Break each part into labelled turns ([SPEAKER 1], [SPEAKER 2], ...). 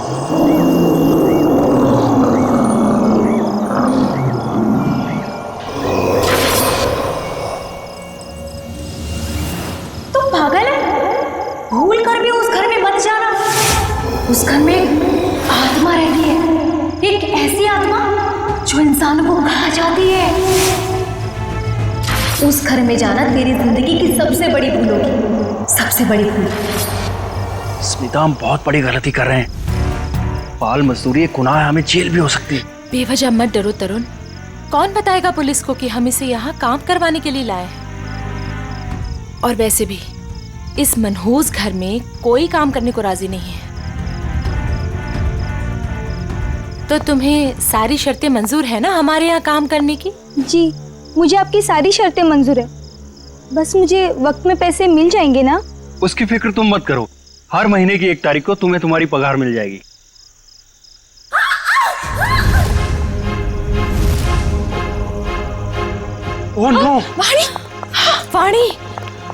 [SPEAKER 1] तुम पागल है? भूल कर भी उस घर में मत जाना। उस घर में आत्मा रहती है, एक ऐसी आत्मा जो इंसान को खा जाती है। उस घर में जाना तेरी जिंदगी की सबसे बड़ी भूल होगी, सबसे बड़ी भूल।
[SPEAKER 2] स्मिता, हम बहुत बड़ी गलती कर रहे हैं। बाल मजदूरी एक गुनाह है, हमें जेल भी हो सकती है।
[SPEAKER 3] बेवजह मत डरो तरुण। कौन बताएगा पुलिस को कि हम इसे यहाँ काम करवाने के लिए लाए हैं? और वैसे भी इस मनहूस घर में कोई काम करने को राजी नहीं है। तो तुम्हें सारी शर्तें मंजूर है ना हमारे यहाँ काम करने की?
[SPEAKER 4] जी, मुझे आपकी सारी शर्तें मंजूर है। बस मुझे वक्त में पैसे मिल जाएंगे ना?
[SPEAKER 2] उसकी फिक्र तुम मत करो। हर महीने की 1 तारीख को तुम्हें तुम्हारी पगार मिल जाएगी। Oh no!
[SPEAKER 3] वाणी! वाणी!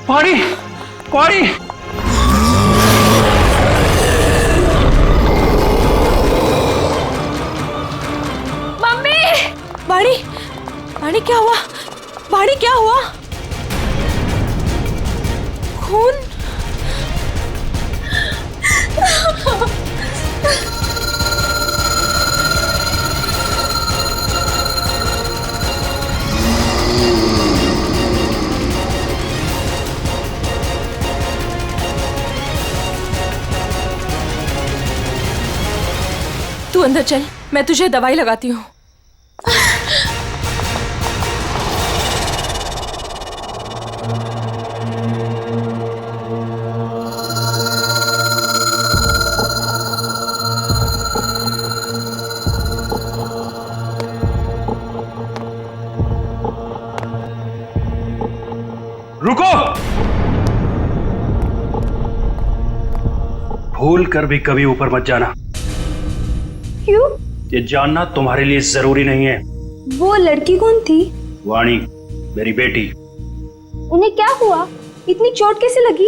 [SPEAKER 2] वाणी! वाणी!
[SPEAKER 3] मम्मी! वाणी! वाणी क्या हुआ? वाणी क्या हुआ? खून? तू अंदर चल, मैं तुझे दवाई लगाती हूँ।
[SPEAKER 2] रुको! भूल कर भी कभी ऊपर मत जाना।
[SPEAKER 4] क्यों?
[SPEAKER 2] ये जानना तुम्हारे लिए जरूरी नहीं है।
[SPEAKER 4] वो लड़की कौन थी?
[SPEAKER 2] वाणी, मेरी बेटी।
[SPEAKER 4] उन्हें क्या हुआ? इतनी चोट कैसे लगी?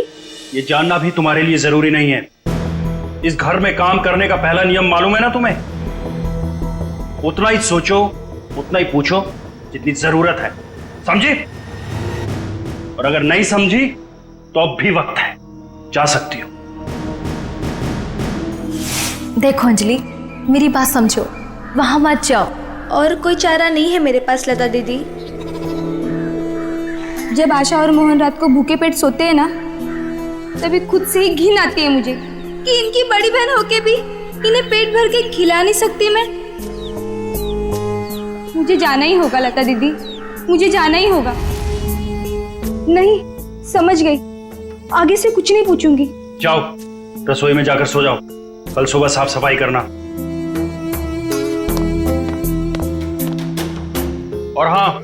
[SPEAKER 2] ये जानना भी तुम्हारे लिए जरूरी नहीं है। इस घर में काम करने का पहला नियम मालूम है ना तुम्हें? उतना ही सोचो, उतना ही पूछो जितनी जरूरत है। समझी? और अगर नहीं समझी तो अब भी वक्त है, जा सकती हो।
[SPEAKER 1] देखो अंजलि, मेरी बात समझो, वहां मत जाओ।
[SPEAKER 4] और कोई चारा नहीं है मेरे पास लता दीदी। जब आशा और मोहन रात को भूखे पेट सोते हैं ना, तभी खुद से ही घिन आती है मुझे कि इनकी बड़ी बहन होके भी इन्हें पेट भर के खिला नहीं सकती मैं। मुझे जाना ही होगा लता दीदी, मुझे जाना ही होगा। नहीं, समझ गई, आगे से कुछ नहीं पूछूंगी।
[SPEAKER 2] जाओ, रसोई में जाकर सो जाओ। कल सुबह साफ सफाई करना। और हाँ,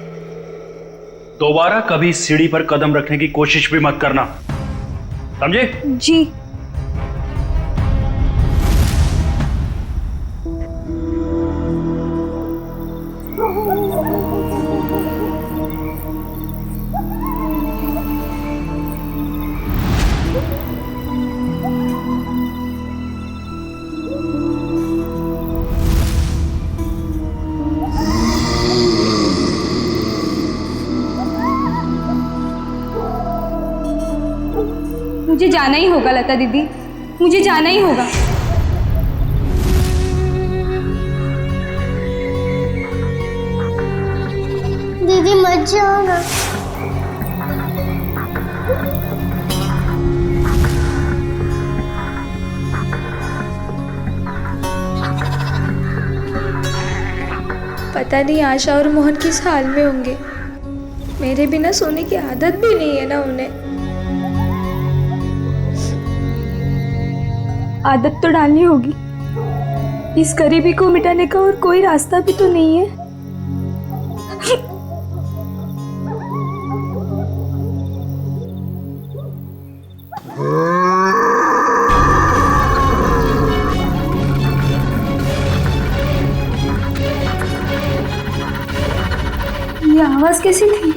[SPEAKER 2] दोबारा कभी सीढ़ी पर कदम रखने की कोशिश भी मत करना, समझे?
[SPEAKER 4] जी। मुझे जाना ही होगा लता दीदी, मुझे जाना ही होगा।
[SPEAKER 5] दीदी मत जाओ ना।
[SPEAKER 4] पता नहीं आशा और मोहन किस हाल में होंगे। मेरे बिना सोने की आदत भी नहीं है ना उन्हें। आदत तो डालनी होगी। इस गरीबी को मिटाने का और कोई रास्ता भी तो नहीं है। ये आवाज कैसी थी?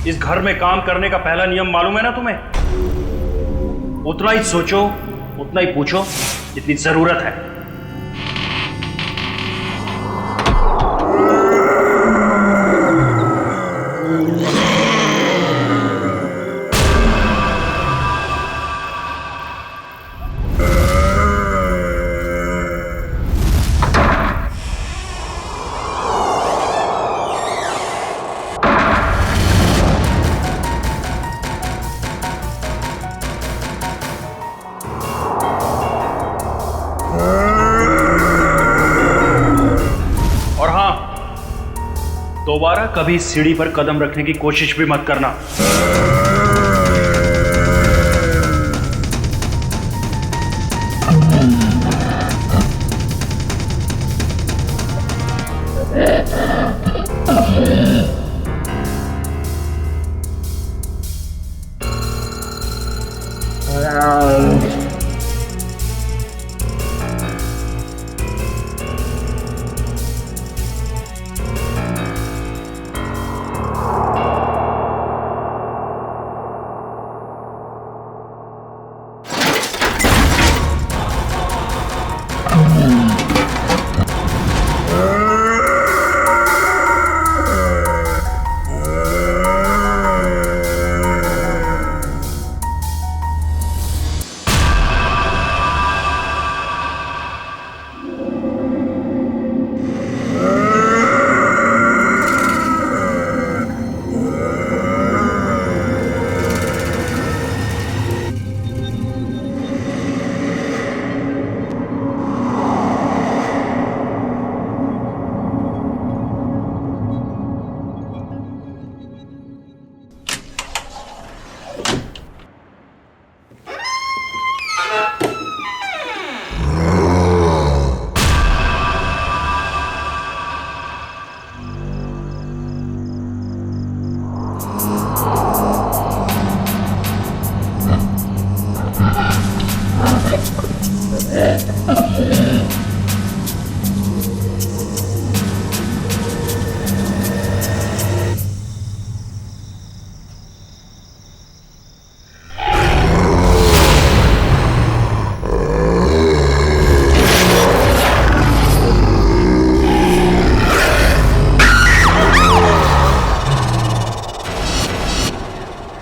[SPEAKER 2] इस घर में काम करने का पहला नियम मालूम है ना तुम्हें? उतना ही सोचो, उतना ही पूछो जितनी जरूरत है। और हां, दोबारा कभी सीढ़ी पर कदम रखने की कोशिश भी मत करना।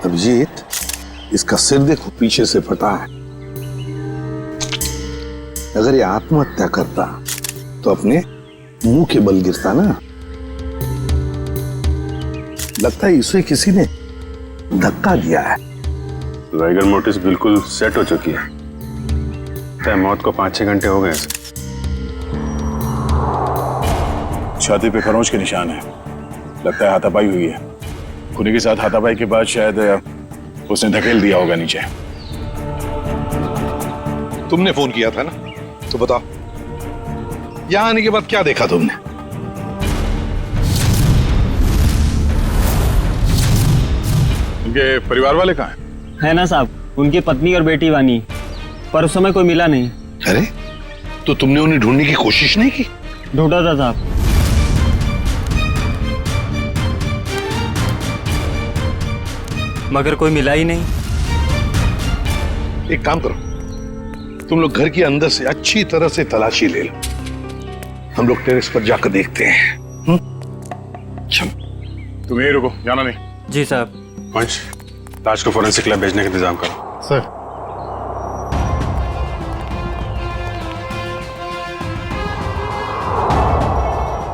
[SPEAKER 6] अभिजीत, इसका सिर देखो, पीछे से फटा है। अगर ये आत्महत्या करता तो अपने मुंह के बल गिरता ना। लगता है इसे किसी ने धक्का दिया है।
[SPEAKER 7] वाइगर मोटिस बिल्कुल सेट हो चुकी है। तय मौत को 5-6 घंटे हो गए।
[SPEAKER 8] छाती पे खरोंच के निशान है। लगता है हाथापाई हुई है। खूनी के साथ हाथापाई के बाद शायद उसने धकेल दिया होगा नीचे।
[SPEAKER 6] तुमने फोन किया था ना, तो बताओ यहां आने के बाद क्या देखा तुमने?
[SPEAKER 8] उनके परिवार वाले कहाँ हैं?
[SPEAKER 9] है ना साहब, उनकी पत्नी और बेटी वानी, पर उस समय कोई मिला नहीं।
[SPEAKER 6] अरे तो तुमने उन्हें ढूंढने की कोशिश नहीं की?
[SPEAKER 9] ढूंढा था साहब। मगर कोई मिला ही नहीं।
[SPEAKER 6] एक काम करो, तुम लोग घर के अंदर से अच्छी तरह से तलाशी ले लो। हम लोग टेरेस पर जाकर देखते हैं।
[SPEAKER 8] तुम यही रुको, जाना नहीं।
[SPEAKER 9] जी साहब।
[SPEAKER 7] पंच, लाश को फोरेंसिक लैब भेजने का इंतजाम करो।
[SPEAKER 6] सर।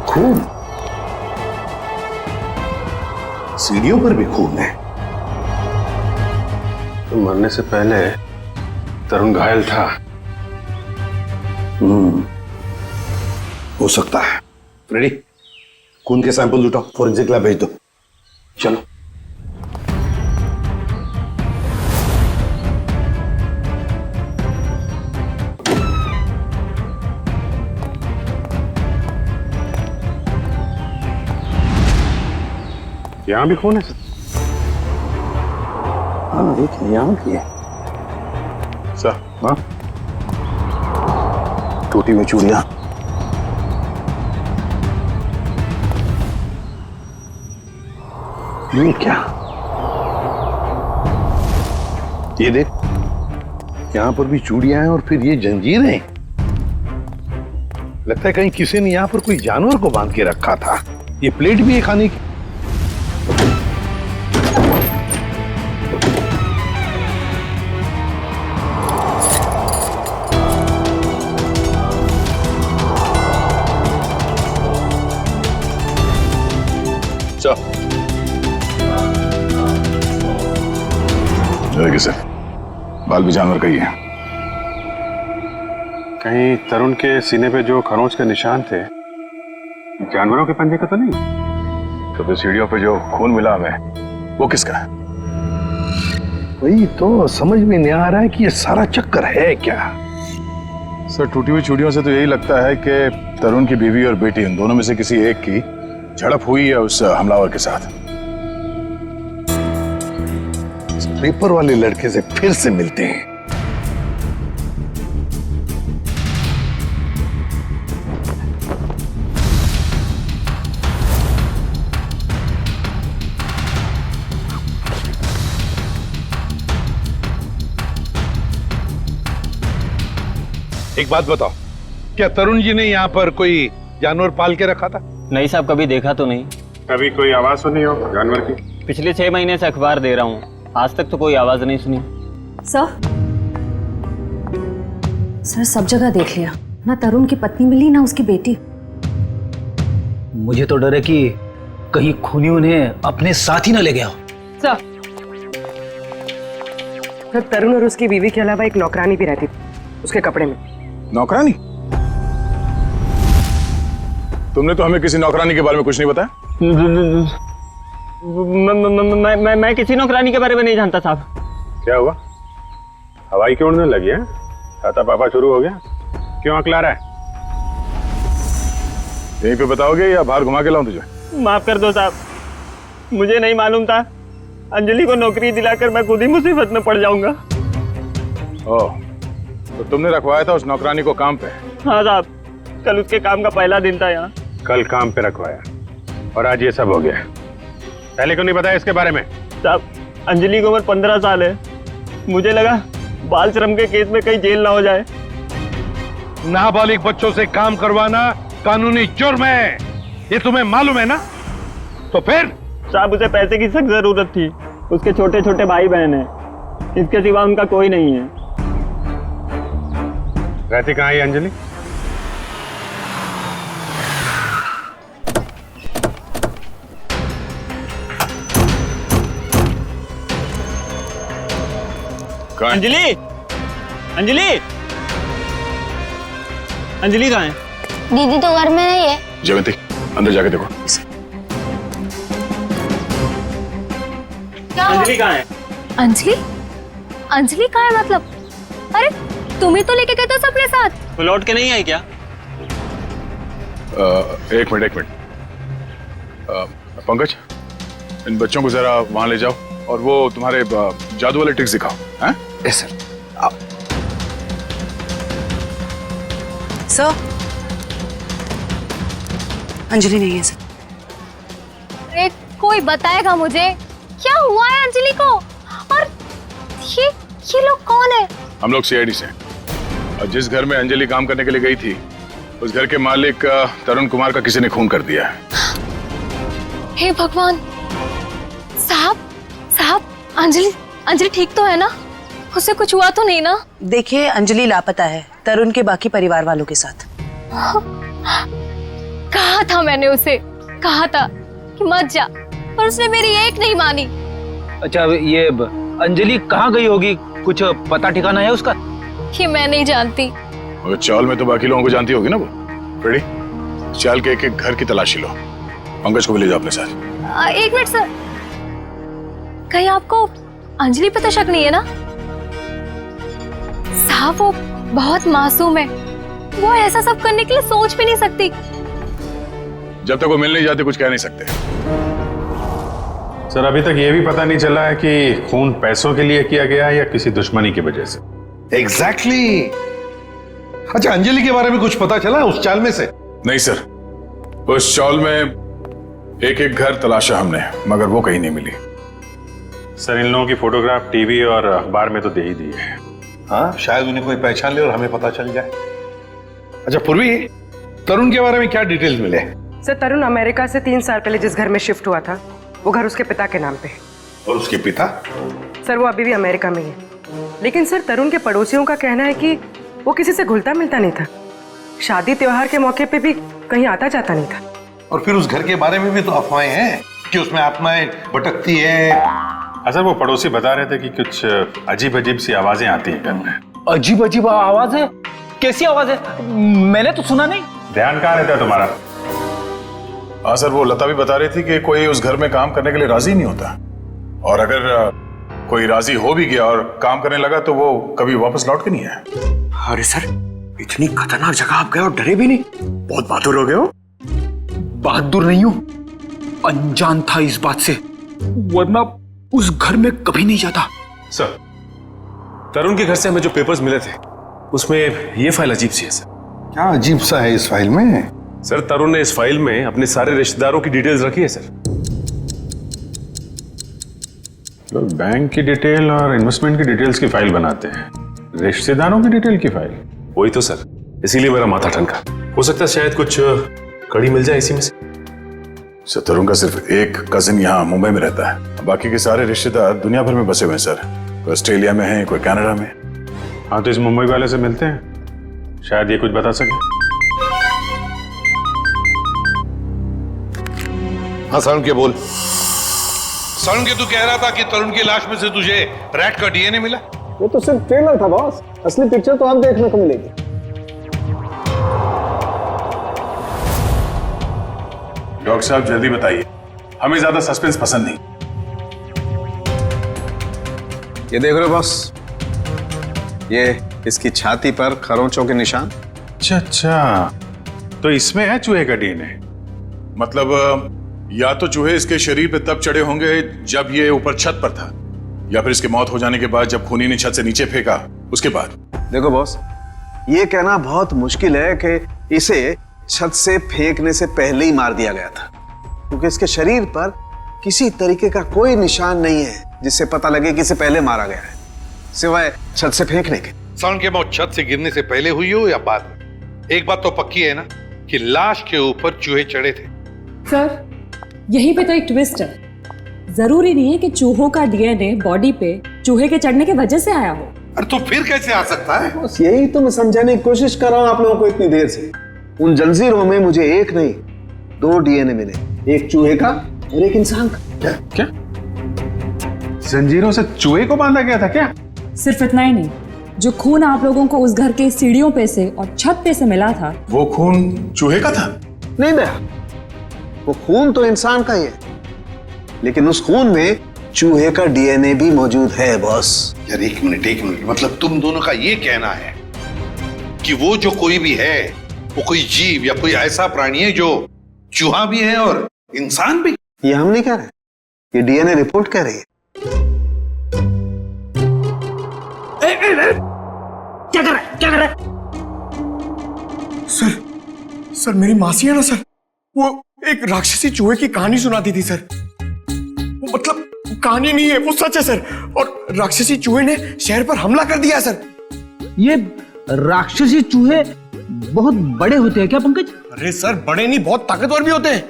[SPEAKER 6] खून, सीढ़ियों पर भी खून है।
[SPEAKER 7] तो मरने से पहले तरुण घायल था।
[SPEAKER 6] हो सकता है। रेडी, खून के सैंपल उठाओ, फोरेंसिक लैब भेज दो। चलो।
[SPEAKER 7] यहां भी खून है सर?
[SPEAKER 6] हाँ देखिए, यहाँ भी है
[SPEAKER 8] सर।
[SPEAKER 6] हाँ, टूटी हुई चूड़ियां। ये क्या? ये देख, यहाँ पर भी चूड़ियां हैं और फिर ये जंजीरें। लगता है कहीं किसी ने यहाँ पर कोई जानवर को बांध के रखा था। ये प्लेट भी है खाने की।
[SPEAKER 8] किसे बाल भी जानवर का ही है।
[SPEAKER 7] कहीं तरुण के सीने पे जो खरोंच के निशान थे जानवरों के पंजे का तो नहीं?
[SPEAKER 8] तो फिर सीढ़ियों पे जो खून मिला हमें वो किसका है?
[SPEAKER 6] वही तो समझ में नहीं आ रहा है कि ये सारा चक्कर है क्या।
[SPEAKER 8] सर टूटी हुई चूड़ियों से तो यही लगता है कि तरुण की बीवी और बेटी इन दोनों में से किसी एक की झड़प हुई है उस हमलावर के साथ।
[SPEAKER 6] पेपर वाले लड़के से फिर से मिलते हैं। एक बात बताओ, क्या तरुण जी ने यहाँ पर कोई जानवर पाल के रखा था?
[SPEAKER 9] नहीं साहब, कभी देखा तो नहीं।
[SPEAKER 7] कभी कोई आवाज सुनी हो जानवर की?
[SPEAKER 9] पिछले 6 महीने से अखबार दे रहा हूँ, आज तक तो कोई आवाज नहीं सुनी।
[SPEAKER 1] सर सब जगह देख लिया, ना तरुण की पत्नी मिली ना उसकी बेटी।
[SPEAKER 10] मुझे तो डर है कि कहीं खूनी उन्हें अपने साथ ही ना ले गया हो।
[SPEAKER 11] सर तरुण और उसकी बीवी के अलावा एक नौकरानी भी रहती थी उसके कपड़े में।
[SPEAKER 8] नौकरानी? तुमने तो हमें किसी नौकरानी के बारे में कुछ नहीं बताया।
[SPEAKER 9] मैं किसी नौकरानी के बारे में नहीं जानता साहब।
[SPEAKER 7] क्या हुआ, हवाई क्यों उड़ने लगी है? खाता पापा शुरू हो गया? क्यों अकला रहा है?
[SPEAKER 8] यहीं पे बताओगे या बाहर घुमा के लाऊं तुझे?
[SPEAKER 9] माफ कर दो साहब, मुझे नहीं मालूम था। अंजलि को नौकरी दिलाकर मैं खुद ही मुसीबत में पड़ जाऊंगा।
[SPEAKER 8] ओह, तो तुमने रखवाया था उस नौकरानी को काम पे?
[SPEAKER 9] हाँ साहब, कल उसके काम का पहला दिन था यहाँ।
[SPEAKER 7] कल काम पे रखवाया और आज ये सब हो गया। पहले क्यों नहीं बताया इसके बारे में?
[SPEAKER 9] साहब अंजलि की उम्र 15 साल है, मुझे लगा बाल श्रम के केस में कहीं जेल ना हो जाए।
[SPEAKER 6] नाबालिग बच्चों से काम करवाना कानूनी जुर्म है, ये तुम्हें मालूम है ना? तो फिर?
[SPEAKER 9] साहब उसे पैसे की सख्त जरूरत थी, उसके छोटे छोटे भाई बहन हैं, इसके सिवा उनका कोई नहीं है।
[SPEAKER 7] रहती कहाँ है अंजलि?
[SPEAKER 9] अंजलि, अंजलि, अंजलि कहाँ है?
[SPEAKER 5] दीदी तो घर में नहीं है।
[SPEAKER 8] जयवंती अंदर जाके देखो।
[SPEAKER 9] अंजलि कहाँ है?
[SPEAKER 1] अंजलि? अंजलि कहाँ है मतलब? अरे तुम ही तो लेके गए थे सबके साथ।
[SPEAKER 9] वो लौट के नहीं आई क्या?
[SPEAKER 8] एक मिनट पंकज, इन बच्चों को जरा वहां ले जाओ और वो तुम्हारे जादू वाले ट्रिक्स दिखाओ। हैं?
[SPEAKER 6] Yes sir.
[SPEAKER 11] सर अंजलि नहीं है सर।
[SPEAKER 1] अरे कोई बताएगा मुझे क्या हुआ है अंजलि को? और ये लोग कौन है?
[SPEAKER 8] हम लोग सीआईडी से हैं। और जिस घर में अंजलि काम करने के लिए गई थी उस घर के मालिक तरुण कुमार का किसी ने खून कर दिया है।
[SPEAKER 1] हे भगवान! साहब अंजलि ठीक तो है ना? उसे कुछ हुआ तो नहीं ना?
[SPEAKER 11] देखिए अंजलि लापता है तरुण के बाकी परिवार वालों के साथ।
[SPEAKER 1] कहा था मैंने उसे, कहा था कि मत जा, पर उसने मेरी एक नहीं मानी।
[SPEAKER 10] अच्छा ये अंजलि कहाँ गई होगी, कुछ पता ठिकाना है उसका?
[SPEAKER 1] ये मैं नहीं जानती।
[SPEAKER 8] मगर चाल में तो बाकी लोगों को जानती होगी ना वो। रेडी? चाल के एक एक घर की तलाशी लो, पंकज को भी ले जाओ अपने साथ।
[SPEAKER 1] एक मिनट सर, कहीं आपको अंजलि पे तो शक नहीं है ना? साहब वो बहुत मासूम है, वो ऐसा सब करने के लिए सोच भी नहीं सकती।
[SPEAKER 8] जब तक वो मिल नहीं जाते कुछ कह नहीं सकते।
[SPEAKER 7] सर अभी तक ये भी पता नहीं चला है कि खून पैसों के लिए किया गया है या किसी दुश्मनी की वजह से।
[SPEAKER 6] एग्जैक्टली। अच्छा अंजलि के बारे में कुछ पता चला उस चाल में से?
[SPEAKER 8] नहीं सर, उस चाल में एक एक घर तलाशा हमने मगर वो कहीं नहीं मिली।
[SPEAKER 7] सर इन लोगों की फोटोग्राफ टीवी और अखबार में तो दे ही दी है।
[SPEAKER 6] हाँ, शायद उन्हें कोई पहचान ले और हमें पता चल जाए। अच्छा पूर्वी, तरुण के बारे में क्या डिटेल्स मिले?
[SPEAKER 11] सर तरुण अमेरिका से 3 साल पहले जिस घर में शिफ्ट हुआ था वो घर उसके पिता के नाम पे है।
[SPEAKER 6] और उसके पिता?
[SPEAKER 11] सर वो अभी भी अमेरिका में ही है, लेकिन सर तरुण के पड़ोसियों का कहना है कि वो किसी से घुलता मिलता नहीं था, शादी त्योहार के मौके पे भी कहीं आता जाता नहीं था।
[SPEAKER 6] और फिर उस घर के बारे में भी तो अफवाहें हैं कि उसमें आत्माएं भटकती हैं।
[SPEAKER 7] अच्छा वो पड़ोसी बता रहे थे कि कुछ अजीब अजीब सी आवाजें आती हैं घर में।
[SPEAKER 10] अजीब अजीब आवाज है? कैसी आवाज है? मैंने तो सुना नहीं।
[SPEAKER 7] ध्यान कहाँ रहता है तुम्हारा?
[SPEAKER 8] हाँ सर, वो लता भी बता रही थी कि कोई उस घर में काम करने के लिए राजी नहीं होता, और अगर कोई राजी हो भी गया और काम करने लगा तो वो कभी वापस लौट के नहीं आया।
[SPEAKER 2] अरे सर, इतनी खतरनाक जगह आप गए और डरे भी नहीं? बहुत बहादुर हो गए हो।
[SPEAKER 10] बहादुर नहीं हूं, अनजान था इस बात से, वरना उस घर में कभी नहीं जाता।
[SPEAKER 12] सर, तरुण के घर से हमें जो पेपर्स मिले थे उसमें ये फाइल अजीब सी है सर।
[SPEAKER 6] क्या अजीब सा है इस फाइल में?
[SPEAKER 12] सर तरुण ने इस फाइल में अपने सारे रिश्तेदारों की डिटेल्स रखी है सर।
[SPEAKER 7] लोग बैंक की डिटेल और इन्वेस्टमेंट की डिटेल्स की फाइल बनाते हैं, रिश्तेदारों की डिटेल की फाइल?
[SPEAKER 12] वही तो सर, इसीलिए मेरा माथा ठनका। हो सकता है शायद कुछ कड़ी मिल जाए इसी में से।
[SPEAKER 8] सर तरुण का सिर्फ एक कजिन यहाँ मुंबई में रहता है, बाकी के सारे रिश्तेदार दुनिया भर में बसे हुए हैं सर। कोई ऑस्ट्रेलिया में है, कोई कनाडा में।
[SPEAKER 7] हाँ तो इस मुंबई वाले से मिलते हैं, शायद ये कुछ बता सके।
[SPEAKER 6] हाँ सारुण के बोल। सारुण के तू कह रहा था कि तरुण की लाश में से तुझे रैट का डीएनए मिला?
[SPEAKER 9] वो तो सिर्फ ट्रेलर था बॉस, असली पिक्चर तो अब देखने को मिलेगी।
[SPEAKER 8] डॉक्टर साहब जल्दी बताइए, हमें ज्यादा सस्पेंस पसंद नहीं।
[SPEAKER 13] ये देख रहे हो बॉस, ये इसकी छाती पर खरोंचों के निशान।
[SPEAKER 7] अच्छा, तो इसमें है चूहे का डीएनए?
[SPEAKER 8] मतलब या तो चूहे इसके शरीर पे तब चढ़े होंगे जब ये ऊपर छत पर था, या फिर इसकी मौत हो जाने के बाद जब खूनी ने छत से नीचे फेंका उसके बाद।
[SPEAKER 13] देखो बॉस, ये कहना बहुत मुश्किल है कि इसे छत से फेंकने से पहले ही मार दिया गया था, क्योंकि इसके शरीर पर किसी तरीके का कोई निशान नहीं है जिससे पता लगे कि इसे पहले मारा गया है, सिवाय छत से फेंकने के।
[SPEAKER 6] सारुण की मौत छत से गिरने से पहले हुई हो या बाद में, एक बात तो पक्की है ना कि लाश के ऊपर चूहे चढ़े थे।
[SPEAKER 14] सर यहीं पे तो एक ट्विस्ट है, जरूरी नहीं है कि चूहों का डीएनए बॉडी पे चूहे के चढ़ने की वजह से आया हो।
[SPEAKER 6] अरे तो फिर कैसे आ सकता है?
[SPEAKER 13] बस यही तो मैं समझाने की कोशिश कर रहा हूं आप लोगों को इतनी देर से। उन जंजीरों में मुझे एक नहीं 2 डीएनए मिले, एक चूहे का और एक इंसान का।
[SPEAKER 7] क्या जंजीरों से चूहे को बांधा गया था क्या?
[SPEAKER 14] सिर्फ इतना ही नहीं, जो खून आप लोगों को उस घर के सीढ़ियों पे से और छत पे से मिला था,
[SPEAKER 8] वो खून चूहे का था?
[SPEAKER 13] नहीं दया, वो खून तो इंसान का ही है, लेकिन उस खून में चूहे का डीएनए भी मौजूद है बॉस।
[SPEAKER 6] यार एक मिनट, मतलब तुम दोनों का ये कहना है कि वो जो कोई भी है वो कोई जीव या कोई ऐसा प्राणी है जो चूहा भी है और इंसान भी?
[SPEAKER 13] ये हम नहीं कह रहे, ये डीएनए रिपोर्ट कह रही है।
[SPEAKER 2] क्या कर रहा है?
[SPEAKER 15] सर मेरी मासी है ना सर, वो एक राक्षसी चूहे की कहानी सुनाती थी सर। वो मतलब कहानी नहीं है, वो सच है सर। और राक्षसी चूहे ने शहर पर हमला कर दिया सर।
[SPEAKER 10] ये राक्षसी चूहे बहुत बड़े होते हैं क्या पंकज?
[SPEAKER 15] अरे सर बड़े नहीं, बहुत ताकतवर भी होते हैं,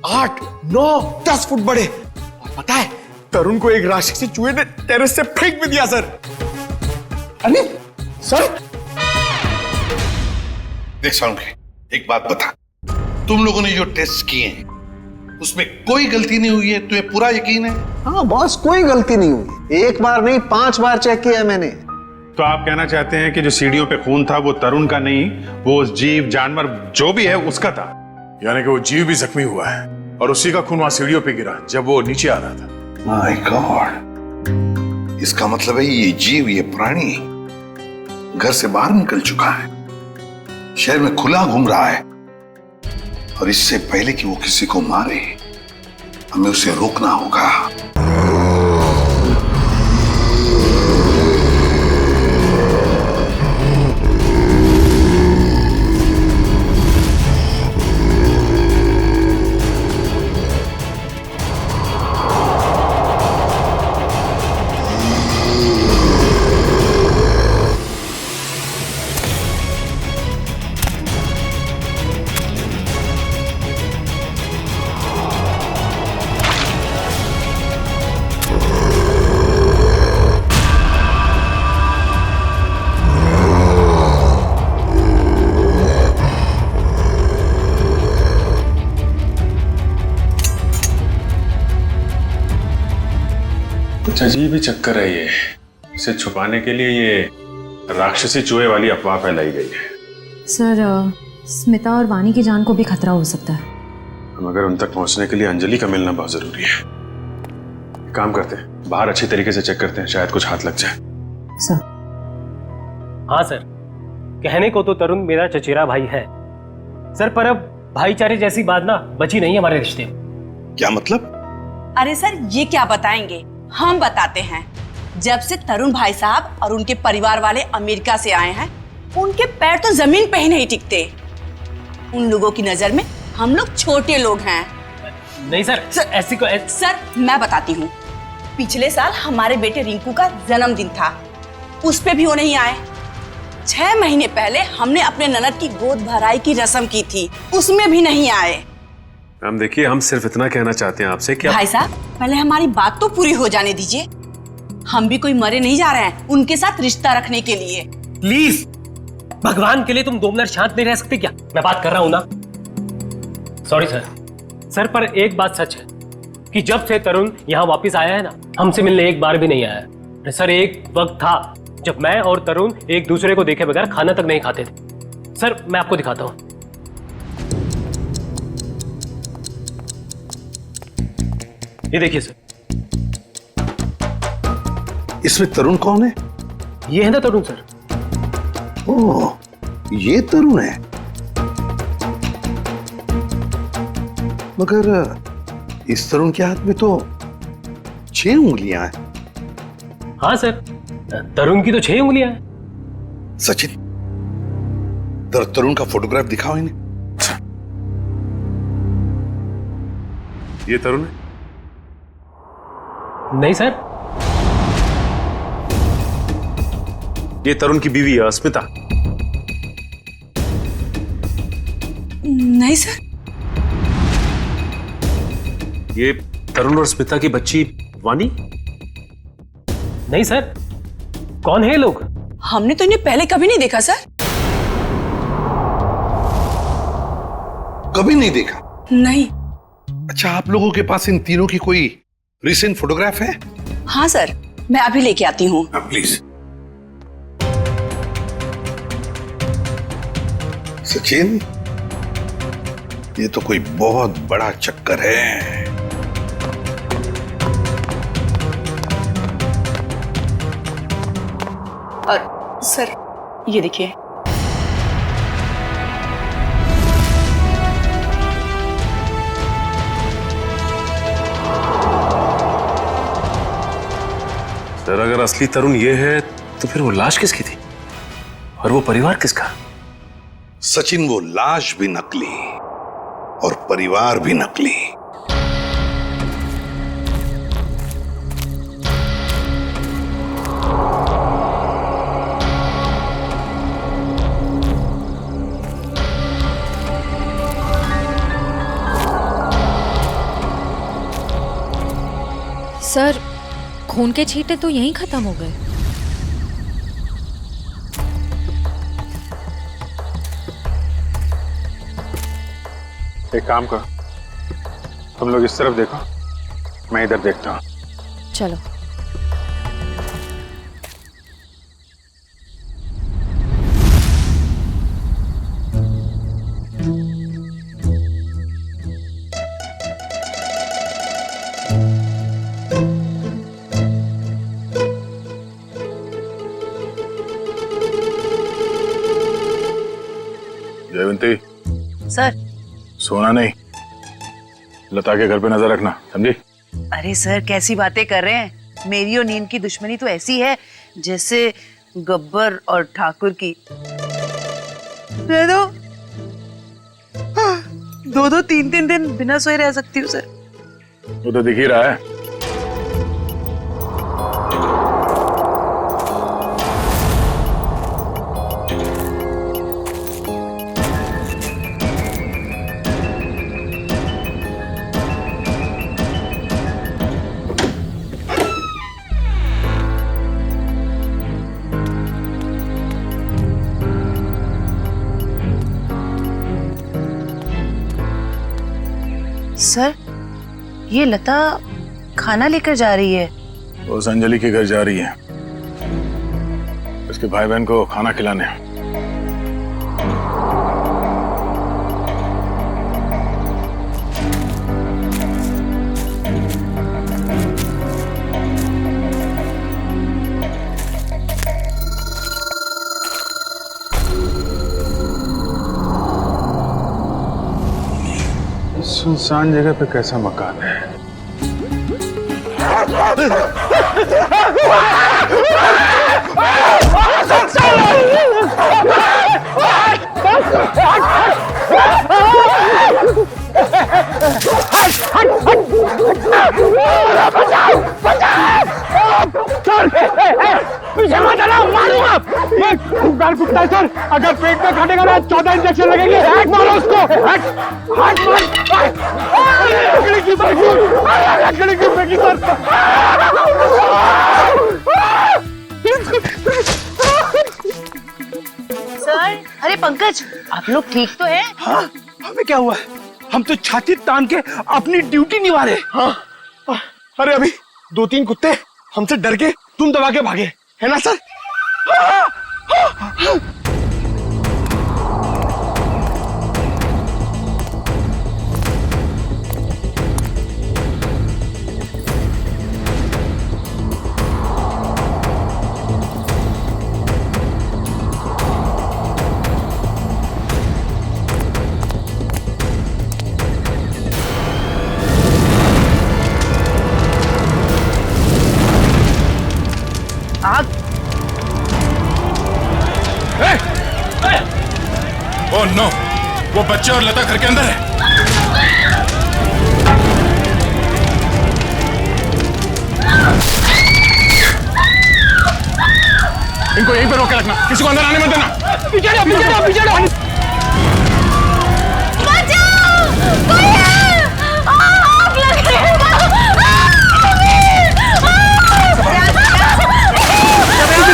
[SPEAKER 15] 8, 9, 10 फुट बड़े। और पता है तरुण को एक राक्षसी चूहे ने टेरेस से फेंक भी दिया सर। अरे सर
[SPEAKER 6] देख सारुण के, एक बात बता, तुम लोगों ने जो टेस्ट किए हैं उसमें कोई गलती नहीं हुई है? तुम्हें पूरा यकीन है?
[SPEAKER 13] हाँ बॉस, कोई गलती नहीं हुई, एक बार नहीं 5 बार चेक किया है मैंने।
[SPEAKER 7] तो आप कहना चाहते हैं कि जो सीढ़ियों पे खून था वो तरुण का नहीं, वो जीव जानवर जो भी है उसका था?
[SPEAKER 8] यानी कि वो जीव भी जख्मी हुआ है और उसी का खून वहां सीढ़ियों पे गिरा जब वो नीचे आ रहा था।
[SPEAKER 6] माय गॉड, इसका मतलब है ये जीव, ये प्राणी घर से बाहर निकल चुका है, शहर में खुला घूम रहा है, और इससे पहले कि वो किसी को मारे हमें उसे रोकना होगा।
[SPEAKER 12] कुछ अजीब ही चक्कर है ये। इसे छुपाने के लिए ये राक्षसी चूहे वाली अफवाह फैलाई गई है।
[SPEAKER 14] सर स्मिता और वानी की जान को भी खतरा हो सकता है।
[SPEAKER 12] मगर उन तक पहुंचने के लिए अंजलि का मिलना बहुत जरूरी है। काम करते हैं, बाहर अच्छी तरीके से चेक करते हैं, शायद कुछ हाथ लग जाए।
[SPEAKER 14] सर।
[SPEAKER 9] हाँ सर, कहने को तो तरुण मेरा चचेरा भाई है सर, पर अब भाईचारे जैसी बात ना बची नहीं हमारे रिश्ते में।
[SPEAKER 6] क्या मतलब?
[SPEAKER 16] अरे सर ये क्या बताएंगे, हम बताते हैं। जब से तरुण भाई साहब और उनके परिवार वाले अमेरिका से आए हैं, उनके पैर तो जमीन पे ही नहीं टिकते। उन लोगों की नजर में हम लोग छोटे लोग हैं।
[SPEAKER 9] नहीं सर, ऐसी को
[SPEAKER 16] सर मैं बताती हूँ, पिछले साल हमारे बेटे रिंकू का जन्मदिन था, उस पे भी वो नहीं आए। 6 महीने पहले हमने अपने ननद की गोद भराई की रस्म की थी, उसमें भी नहीं आए।
[SPEAKER 12] हम देखिए, हम सिर्फ इतना कहना चाहते हैं आपसे कि
[SPEAKER 16] भाई साहब पहले हमारी बात तो पूरी हो जाने दीजिए। हम भी कोई मरे नहीं जा रहे हैं उनके साथ रिश्ता रखने के लिए।
[SPEAKER 9] प्लीज भगवान के लिए तुम 2 मिनट शांत नहीं रह सकते क्या? मैं बात कर रहा हूं ना। सॉरी सर, पर एक बात सच है कि जब से तरुण यहाँ वापस आया है ना, हमसे मिलने एक बार भी नहीं आया है। सर एक वक्त था जब मैं और तरुण एक दूसरे को देखे बगैर खाना तक नहीं खाते थे। सर मैं आपको दिखाता हूं, ये देखिए सर।
[SPEAKER 6] इसमें तरुण कौन है?
[SPEAKER 9] ये है ना तरुण सर।
[SPEAKER 6] ओह, ये तरुण है। मगर इस तरुण के हाथ में तो 6 उंगलियां हैं।
[SPEAKER 9] हाँ सर, तरुण की तो 6 उंगलियां हैं।
[SPEAKER 6] सचिन, तरुण का फोटोग्राफ दिखाओ इन्हें।
[SPEAKER 12] ये तरुण है?
[SPEAKER 9] नहीं सर,
[SPEAKER 12] ये तरुण की बीवी है स्मिता।
[SPEAKER 16] नहीं सर।
[SPEAKER 12] ये तरुण और स्मिता की बच्ची वानी?
[SPEAKER 9] नहीं सर, कौन है ये लोग?
[SPEAKER 16] हमने तो इन्हें पहले कभी नहीं देखा सर।
[SPEAKER 6] कभी नहीं देखा?
[SPEAKER 16] नहीं।
[SPEAKER 6] अच्छा, आप लोगों के पास इन तीनों की कोई रिसेंट फोटोग्राफ है?
[SPEAKER 16] हाँ सर, मैं अभी लेके आती हूँ।
[SPEAKER 6] प्लीज। सचिन, ये तो कोई बहुत बड़ा चक्कर है।
[SPEAKER 16] और सर ये देखिए।
[SPEAKER 12] सर अगर असली तरुण ये है तो फिर वो लाश किसकी थी और वो परिवार किसका?
[SPEAKER 6] सचिन, वो लाश भी नकली और परिवार भी नकली।
[SPEAKER 1] सर खून के छींटे तो यहीं खत्म हो गए।
[SPEAKER 7] एक काम करो, तुम लोग इस तरफ देखो, मैं इधर देखता हूं।
[SPEAKER 1] चलो।
[SPEAKER 8] जयवंती।
[SPEAKER 16] सर।
[SPEAKER 8] सोना नहीं, लता के घर पे नजर रखना, समझी?
[SPEAKER 17] अरे सर कैसी बातें कर रहे हैं, मेरी और नींद की दुश्मनी तो ऐसी है जैसे गब्बर और ठाकुर की। दे दो, 2-2, 3-3 दिन बिना सोए रह सकती हूँ सर।
[SPEAKER 8] वो तो दिख ही रहा है।
[SPEAKER 17] सर ये लता खाना लेकर जा रही है,
[SPEAKER 8] वो उस अंजलि के घर जा रही है, उसके भाई बहन को खाना खिलाने।
[SPEAKER 12] सुनसान जगह पे कैसा मकान है?
[SPEAKER 18] पीछे मत हटो, मारूंगा। गाल कुत्ता है सर, अगर पेट में काटेगा ना 14 इंजेक्शन लगेंगे। मारो उसको। हट हट हट। लकड़ी की फेंकी, लकड़ी की फेंकी सर।
[SPEAKER 17] सर, अरे पंकज, आप लोग ठीक तो हैं?
[SPEAKER 10] हाँ, हमें क्या हुआ? हम तो छाती तान के अपनी ड्यूटी निभा रहे।
[SPEAKER 15] हाँ, अरे अभी 2-3 कुत्ते हमसे डर के तुम दबा के भागे, है ना सर?
[SPEAKER 8] ओह नो, वो बच्चे और लता घर के अंदर है। इनको यहीं पे रोक के रखना, किसी को अंदर आने मत देना।
[SPEAKER 18] पीछे जाओ, पीछे जाओ, पीछे जाओ।
[SPEAKER 1] बचाओ! कोई है! आग लग रही है!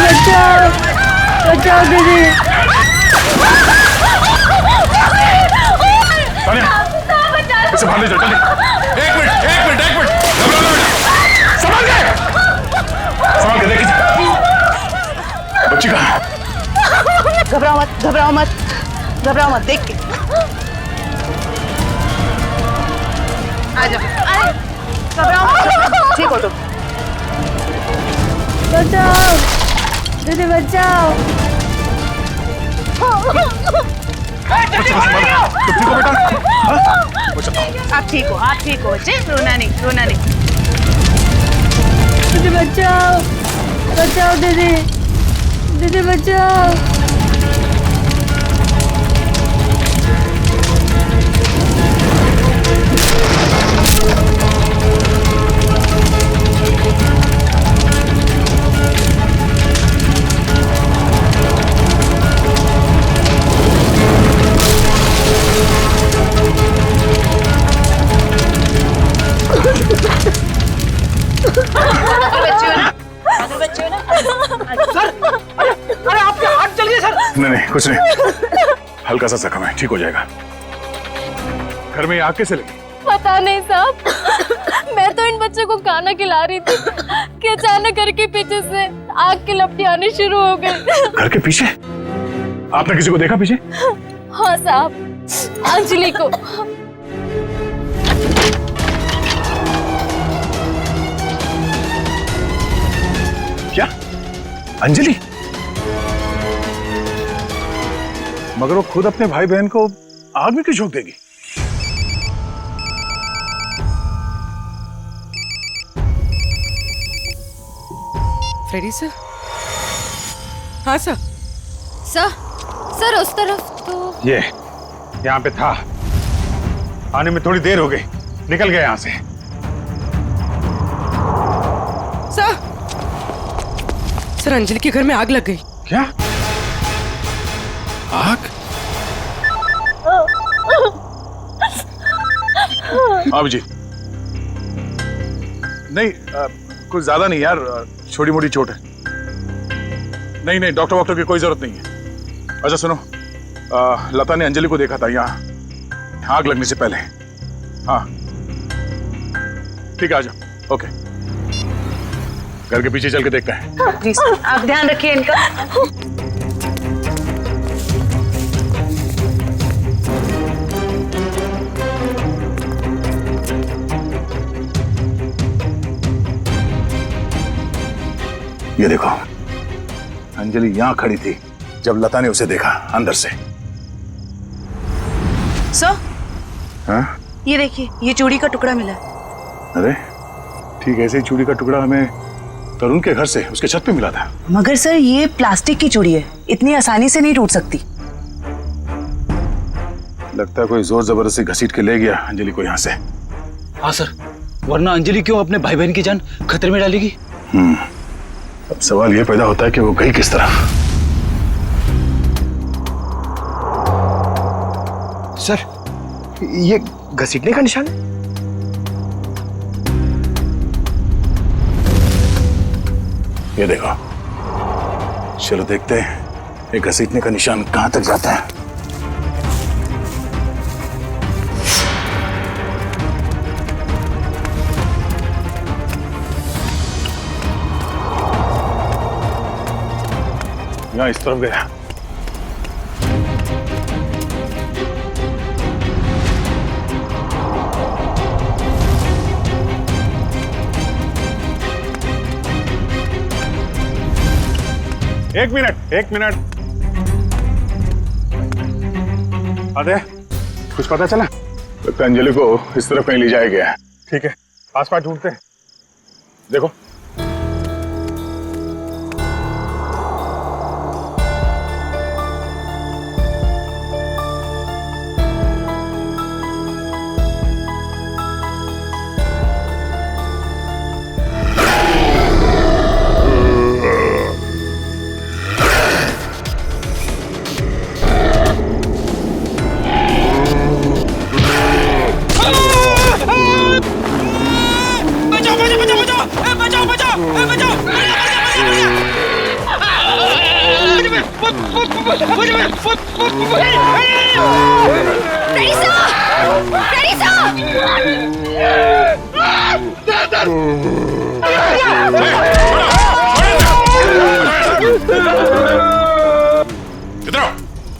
[SPEAKER 1] बचाओ! बचाओ दीदी!
[SPEAKER 8] इसे बाहर ले जाओ, जल्दी। एक मिनट। संभाल के देखिए बच्ची कहाँ है?
[SPEAKER 17] घबराओ मत, देख के आ जाओ। अरे घबराओ मत, ठीक हो तुम।
[SPEAKER 1] बचाओ! दीदी बचाओ!
[SPEAKER 17] आप ठीक हो बच्चे, रोना नहीं।
[SPEAKER 1] दीदी बचाओ दीदी बचाओ!
[SPEAKER 18] अरे आपके हाथ जल गए सर।
[SPEAKER 8] नहीं, कुछ नहीं, हल्का सा जख्म है, ठीक हो जाएगा। घर में आग कैसे लगी?
[SPEAKER 1] पता नहीं साहब, मैं तो इन बच्चों को खाना खिला रही थी कि अचानक घर के पीछे से आग की लपटें आनी शुरू हो गई।
[SPEAKER 8] घर के पीछे? आपने किसी को देखा पीछे?
[SPEAKER 1] हाँ साहब, अंजलि को।
[SPEAKER 8] क्या? अंजलि? मगर वो खुद अपने भाई बहन को आग में क्यों झोंक देगी?
[SPEAKER 11] Freddy sir? हाँ सर।
[SPEAKER 1] सर उस तरफ तो
[SPEAKER 8] ये यहाँ पे था, आने में थोड़ी देर हो गई, निकल गया यहाँ से।
[SPEAKER 11] सर अंजलि के घर में आग लग गई।
[SPEAKER 8] क्या? आग? अभिजीत, नहीं कुछ ज्यादा नहीं यार, छोटी मोटी चोट है। नहीं, डॉक्टर वॉक्टर की कोई जरूरत नहीं है। अच्छा सुनो, लता ने अंजलि को देखा था यहाँ आग लगने से पहले। हाँ ठीक है, आ जाओ। ओके घर के पीछे चल के देखते हैं।
[SPEAKER 17] जी सर, आप ध्यान रखिए इनका।
[SPEAKER 8] ये देखो, अंजलि यहां खड़ी थी जब लता ने उसे देखा अंदर से।
[SPEAKER 17] सर,
[SPEAKER 8] हाँ?
[SPEAKER 17] ये देखिए, ये चूड़ी का टुकड़ा मिला।
[SPEAKER 8] अरे ठीक ऐसे ही चूड़ी का टुकड़ा हमें तरुण के घर से उसके छत पे मिला था।
[SPEAKER 17] मगर सर, ये प्लास्टिक की चूड़ी है, इतनी आसानी से नहीं टूट सकती।
[SPEAKER 8] लगता है कोई जोर जबरदस्ती घसीट के ले गया अंजलि को यहाँ से।
[SPEAKER 10] हाँ सर, वरना अंजलि क्यों अपने भाई बहन की जान खतरे में डालेगी?
[SPEAKER 8] अब सवाल ये पैदा होता है कि वो गई किस तरफ।
[SPEAKER 15] सर, ये घसीटने का निशान है?
[SPEAKER 8] ये देखो, चलो देखते हैं ये घसीटने का निशान कहां तक जाता है। यहाँ इस तरफ गया। एक मिनट। अरे कुछ पता चला? तो अंजलि को इस तरफ कहीं ले जाया गया है। ठीक है, आसपास ढूंढते हैं। देखो,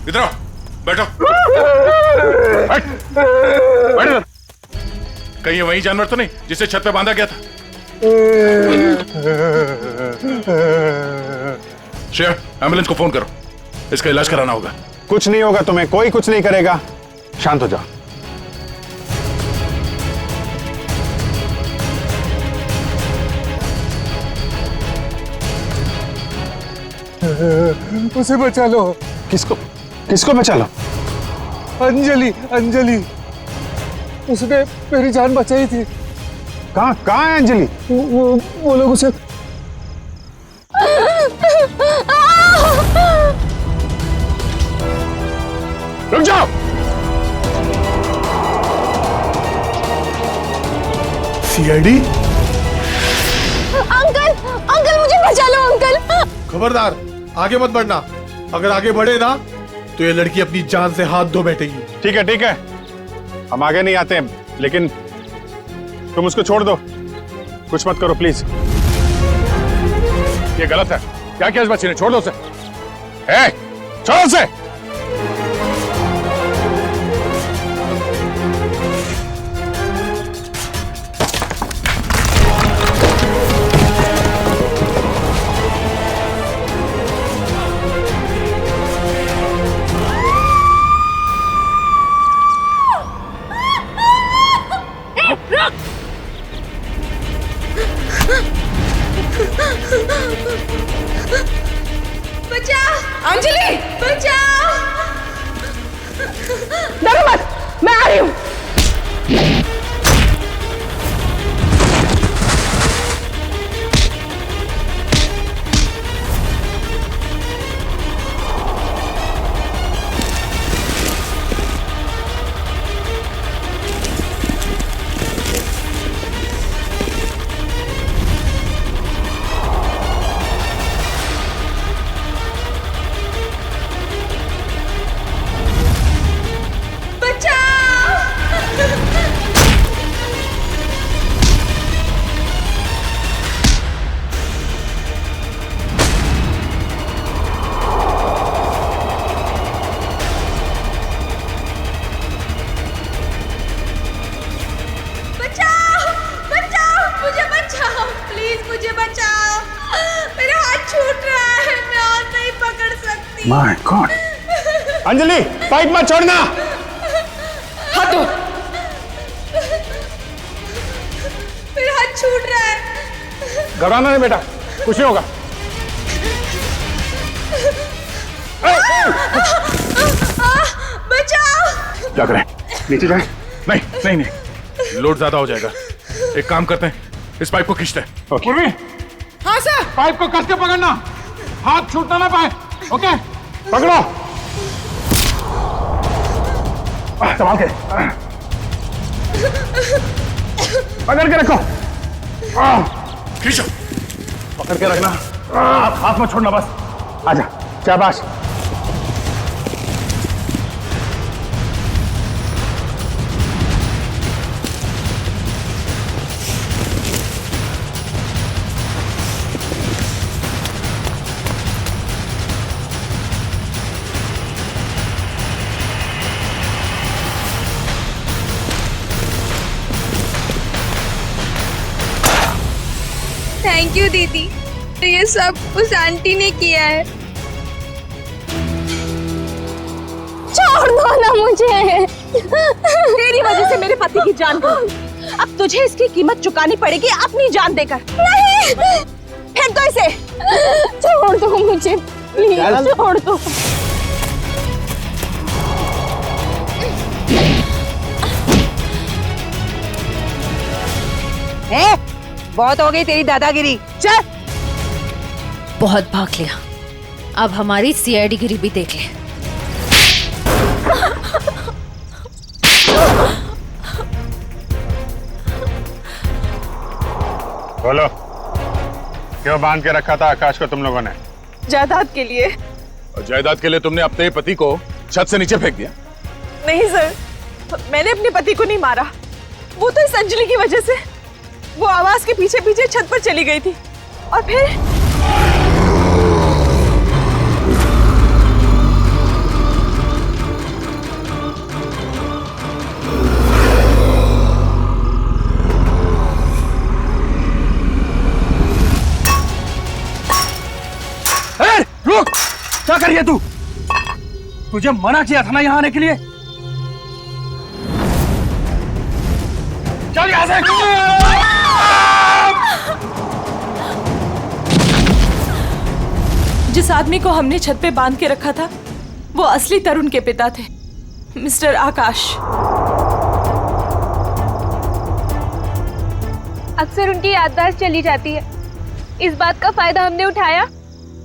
[SPEAKER 8] इधर आओ, बैठो। बैठ। कहीं ये वही जानवर तो नहीं जिसे छत पे बांधा गया था? श्रेया, एम्बुलेंस को फोन करो, इसका इलाज कराना होगा।
[SPEAKER 7] कुछ नहीं होगा तुम्हें, कोई कुछ नहीं करेगा, शांत हो जाओ।
[SPEAKER 18] उसे बचा लो।
[SPEAKER 7] किसको बचा लो?
[SPEAKER 18] अंजलि, उसने मेरी जान बचाई थी।
[SPEAKER 7] कहाँ है अंजलि?
[SPEAKER 18] वो लोग उसे
[SPEAKER 8] रुक जाओ।
[SPEAKER 18] सीआईडी?
[SPEAKER 4] अंकल मुझे बचा लो अंकल।
[SPEAKER 18] खबरदार, आगे मत बढ़ना। अगर आगे बढ़े ना तो ये लड़की अपनी जान से हाथ धो बैठेगी।
[SPEAKER 7] ठीक है, हम आगे नहीं आते हैं, लेकिन तुम उसको छोड़ दो, कुछ मत करो प्लीज।
[SPEAKER 8] ये गलत है। क्या किया इस बच्चे ने? छोड़ दो उसे। छोड़ो उसे।
[SPEAKER 4] बचाओ अंजलि, बचाओ। डरो मत, मैं आ रही हूँ। बचाओ। मुझे बचाओ, मेरा हाथ छूट रहा है, मैं और नहीं पकड़ सकती।
[SPEAKER 8] My God. अंजलि, पाइप मत छोड़ना।
[SPEAKER 4] हाथ दो। मेरा हाथ छूट रहा है।
[SPEAKER 8] घबराना नहीं बेटा, कुछ नहीं होगा।
[SPEAKER 4] बचाओ।
[SPEAKER 8] क्या करें? नीचे जाए? नहीं नहीं नहीं, लोड ज्यादा हो जाएगा। एक काम करते हैं, इस पाइप को खींचते हैं।
[SPEAKER 18] पूर्वी,
[SPEAKER 4] हाँ सर।
[SPEAKER 18] पाइप को कस के पकड़ना, हाथ छूटना ना पाए। ओके, पकड़ो।
[SPEAKER 8] संभाल के, पकड़ के रखो। खींचो, पकड़ के रखना, हाथ मत छोड़ना बस। आजा, शाबाश।
[SPEAKER 4] थैंक यू दीदी, तो ये सब उस आंटी ने किया है।
[SPEAKER 3] छोड़ दो ना मुझे। तेरी वजह से मेरे पति की जान गई। अब तुझे इसकी कीमत चुकानी पड़ेगी अपनी जान देकर। नहीं, फेंक दो इसे। छोड़ दो मुझे प्लीज, छोड़ दो।
[SPEAKER 17] बहुत हो गई तेरी दादागिरी, चल।
[SPEAKER 1] बहुत भाग लिया, अब हमारी सीआईडी गिरी भी देख ले।
[SPEAKER 7] बोलो, क्यों बांध के रखा था आकाश को तुम लोगों ने?
[SPEAKER 3] जायदाद के लिए।
[SPEAKER 8] और जायदाद के लिए तुमने अपने पति को छत से नीचे फेंक दिया?
[SPEAKER 3] नहीं सर, मैंने अपने पति को नहीं मारा, वो तो इस अंजलि की वजह से। वो आवाज के पीछे पीछे छत पर चली गई थी और फिर
[SPEAKER 2] रुक, क्या कर रही है तू? तुझे मना किया था ना यहाँ आने के लिए। चल यहाँ से।
[SPEAKER 3] जिस आदमी को हमने छत पे बांध के रखा था वो असली तरुण के पिता थे, मिस्टर आकाश।
[SPEAKER 4] अक्सर उनकी याददाश्त चली जाती है, इस बात का फायदा हमने उठाया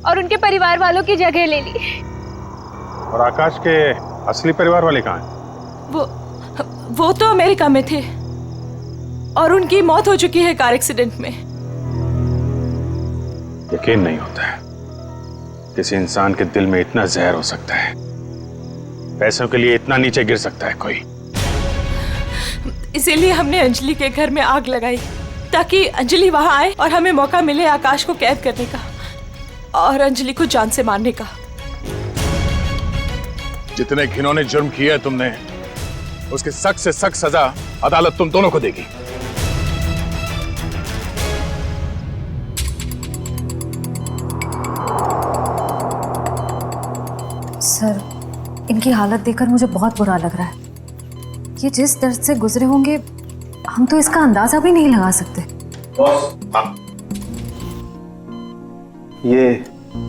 [SPEAKER 4] और उनके परिवार वालों की जगह ले ली।
[SPEAKER 7] और आकाश के असली परिवार वाले कहाँ हैं?
[SPEAKER 3] वो तो अमेरिका में थे और उनकी मौत हो चुकी है कार एक्सीडेंट में।
[SPEAKER 7] यकीन नहीं होता है किसी इंसान के दिल में इतना जहर हो सकता है, पैसों के लिए इतना नीचे गिर सकता है कोई।
[SPEAKER 3] इसीलिए हमने अंजलि के घर में आग लगाई ताकि अंजलि वहां आए और हमें मौका मिले आकाश को कैद करने का और अंजलि को जान से मारने का।
[SPEAKER 8] जितने घिनौने जुर्म किए है तुमने, उसकी सख्त से सख्त सजा अदालत तुम दोनों को देगी।
[SPEAKER 1] सर, इनकी हालत देखकर मुझे बहुत बुरा लग रहा है। ये जिस दर्द से गुजरे होंगे हम तो इसका अंदाजा भी नहीं लगा सकते।
[SPEAKER 13] ये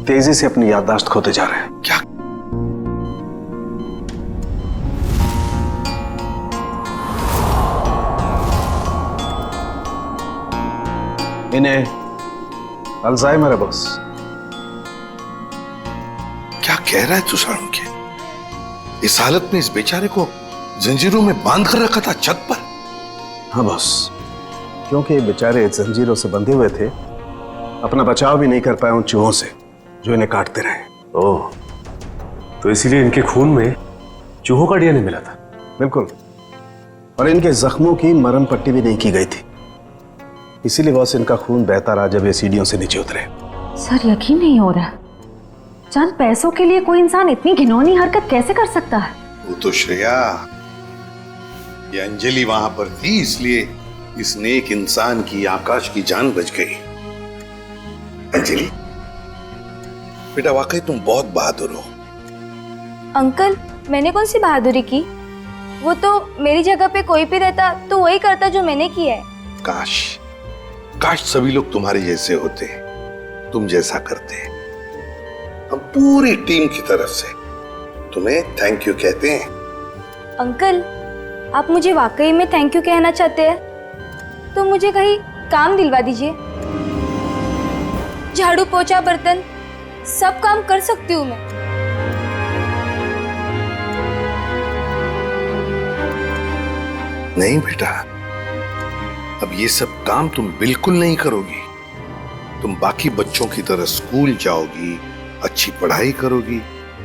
[SPEAKER 13] तेजी से अपनी याददाश्त खोते जा रहे हैं।
[SPEAKER 6] क्या?
[SPEAKER 13] इन्हें अल्जाइमर है बॉस।
[SPEAKER 6] क्या कह रहा है तू सारुण के? इस हालत में इस बेचारे को जंजीरों में बांध कर रखा था छत पर?
[SPEAKER 13] हाँ बॉस, क्योंकि ये बेचारे जंजीरों से बंधे हुए थे, अपना बचाव भी नहीं कर पाए उन चूहों से जो इन्हें काटते रहे।
[SPEAKER 12] ओह, तो इसीलिए इनके खून में चूहों का डीएनए मिला था?
[SPEAKER 13] बिल्कुल, और इनके जख्मों की मरहम पट्टी भी नहीं की गई थी, इसीलिए बॉस इनका खून बहता रहा जब ये सीढ़ियों से नीचे उतरे।
[SPEAKER 1] सर, यकीन नहीं हो रहा, चंद पैसों के लिए कोई इंसान इतनी घिनौनी हरकत कैसे कर सकता है?
[SPEAKER 6] वो तो श्रेया, ये अंजलि वहां पर थी इसलिए इस नेक इंसान की, आकाश की जान बच गई। अंजलि, बेटा वाकई तुम बहुत बहादुर हो।
[SPEAKER 4] अंकल, मैंने कौन सी बहादुरी की? वो तो मेरी जगह पे कोई भी रहता तो वही करता जो मैंने किया है।
[SPEAKER 6] काश काश सभी लोग तुम्हारे जैसे होते, तुम जैसा करते। हम पूरी टीम की तरफ से तुम्हें थैंक यू कहते हैं।
[SPEAKER 4] अंकल, आप मुझे वाकई में थैंक यू कहना चाहते हैं तो मुझे कहीं काम दिलवा दीजिए। झाड़ू पोछा बर्तन सब काम कर सकती हूँ मैं।
[SPEAKER 6] नहीं बेटा, अब ये सब काम तुम बिल्कुल नहीं करोगी। तुम बाकी बच्चों की तरह स्कूल जाओगी, अच्छी पढ़ाई करोगी,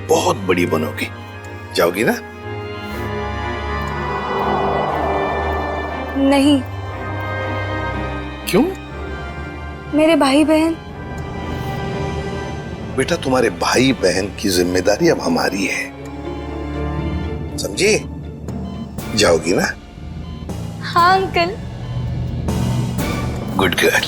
[SPEAKER 6] बहुत बड़ी बनोगी। जाओगी ना?
[SPEAKER 4] नहीं।
[SPEAKER 6] क्यों?
[SPEAKER 4] मेरे भाई बहन।
[SPEAKER 6] बेटा तुम्हारे भाई बहन की जिम्मेदारी अब हमारी है, समझी? जाओगी ना?
[SPEAKER 4] हाँ अंकल।
[SPEAKER 6] Good girl.